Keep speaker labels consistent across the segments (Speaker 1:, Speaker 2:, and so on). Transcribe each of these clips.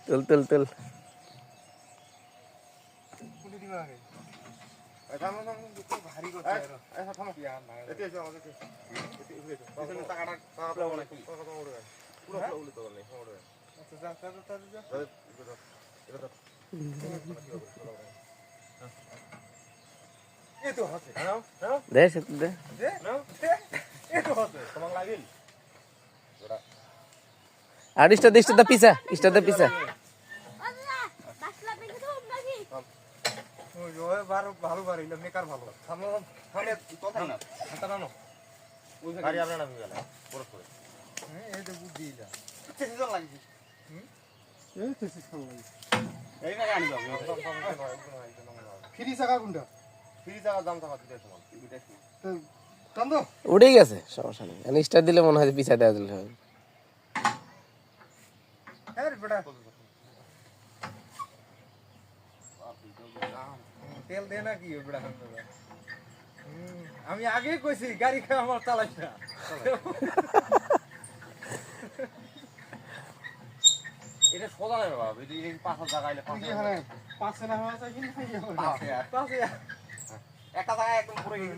Speaker 1: তুল তুল তুল দে সে দে আর ইস্টা পিছা
Speaker 2: ভালো পারিল মেকার ভালো সামনে কথা না হাতা না ওই গাড়ি আমরা নামি গেল বড় করে এই তো বুদ্ধি যা তেজ লাগি এই তেজ খাও লাগি এই না গানি যাও ফ্রি জায়গা কোনটা ফ্রি জায়গা দাম টাকা দিতে সমান দুইটাই তো কান্দ
Speaker 1: উড়ে গেছে সমস্যা নেই আমি স্টার দিলে মনে হয় পিছা দেয়া দিলে হবে
Speaker 2: আরে বড়া তেল দে না কি বড়া আমি আগে কইছি গাড়ি খা আমার চালাইছ না এটা সোজা না বাবা এই পাঁচটা জায়গায় পাঁচে না হওয়া চাই কিন্তু পাঁচে একটা জায়গা একদম পুরো গেছে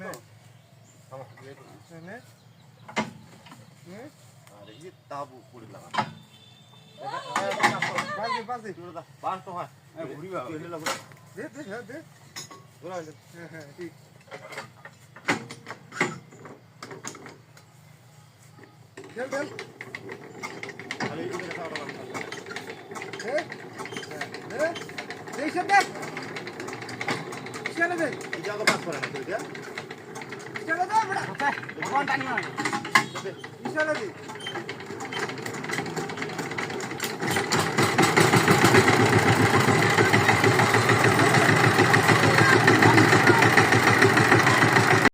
Speaker 2: তো নে আরে এই তাবু পুরি লাগা বাজে বাস তো হয় ঘুরি বাবা দে বলা হ্যাঁ ঠিক চল আরে এই যে খাওয়া দে শব্দ চলে দে এই জায়গা পাস করে না তুই চলে দে বড়া ভগবান টানি মার চলে দে